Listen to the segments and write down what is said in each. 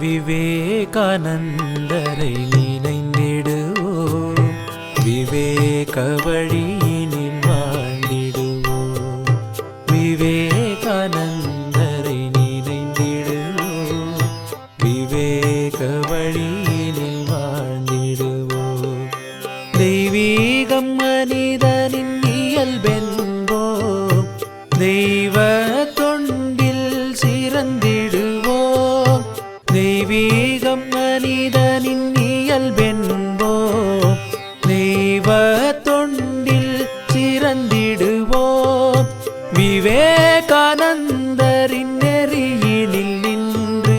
விவேகானந்தரை நினைந்திடுவோம், விவேக வழியினில் வாழ்ந்திடுவோம். விவேகானந்தரை நினைந்திடுவோம், விவேக வழியினில் வாழ்ந்திடுவோம். தெய்வீகம் மனிதனின் இயல்பென்போம், தெய்வ தொண்டில் சிறந்திடுவோம். தெய்வீகம் மனிதனின் இயல்பென்போம், தெய்வ தொண்டில் சிறந்திடுவோம். விவேகானந்தரின் நெறியினில் நின்று,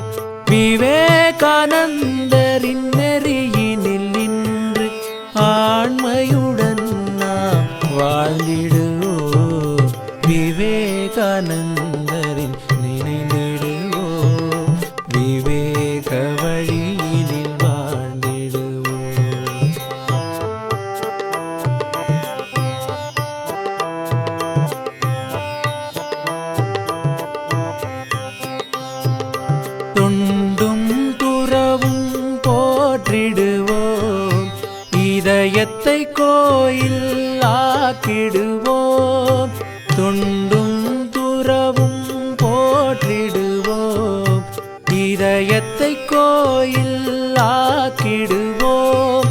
விவேகானந்தரின் நெறியினில் நின்று ஆண்மையுடன் நாம் வாழ்ந்திடுவோம். விவேகானந்தரின் நினைந்திடுவோம், விவேக வழியினில் வாழ்ந்திடுவோம். தொண்டும் துறவும் போற்றிடுவோம், இதயத்தை கோயில் ஆக்கிடுவோம். தொண்டும் துறவும் போற்றிடுவோம், இதயத்தை கோயில் ஆக்கிடுவோம்.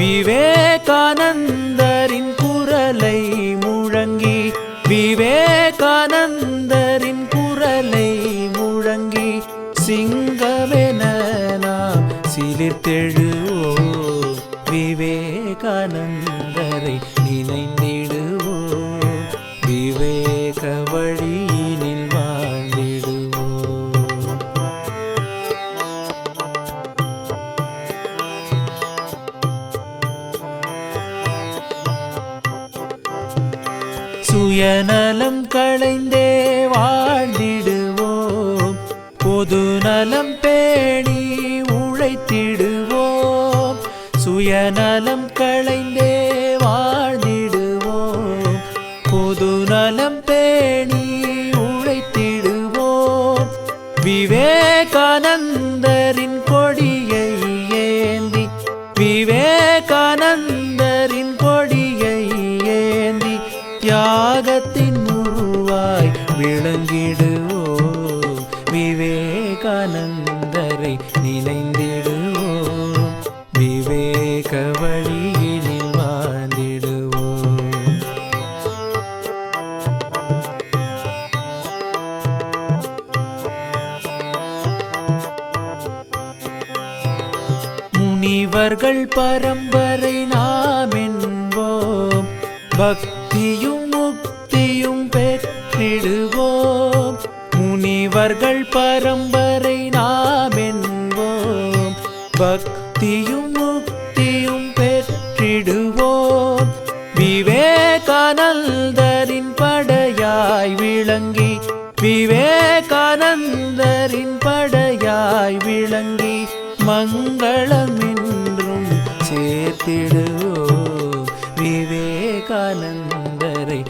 விவேகானந்தரின் குரலை முழங்கி, விவேகானந்தரின் குரலை முழங்கி சிங்கமென நாம் சிலிர்த்தெழுவோம். விவேகானந்தரை நினைந்திடுவோம், விவேக வழியினில் வாழ்ந்திடுவோம். சுயநலம் களைந்தே வாழ்ந்திடுவோம், பொதுநலம் பேணி உழைத்திடுவோம். சுயநலம் களைந்தே வாழ்ந்திடுவோம், பொதுநலம் பேணி உழைத்திடுவோம். விவேகானந்தரின் கொடியை ஏந்தி, விவேகானந்தரின் கொடியை ஏந்தி தியாகத்தின் உருவாய் விளங்கிடுவோம். விவேகானந்தரை நினைந்திடுவோம், விவேக வழியினில் வாழ்ந்திடுவோம். முனிவர்கள் பரம்பரை நாம் என்போம், பக்தியும் முக்தியும் பெற்றிடுவோம். முனிவர்கள் பரம்பரை நாம் என்போம், பக்தியும் முக்தியும் பெற்றிடுவோம். விவேகானந்தரின் படையாய் விளங்கி, விவேகானந்தரின் படையாய் விளங்கி மங்களம் என்றும் சேர்த்திடுவோம். விவேகானந்தரை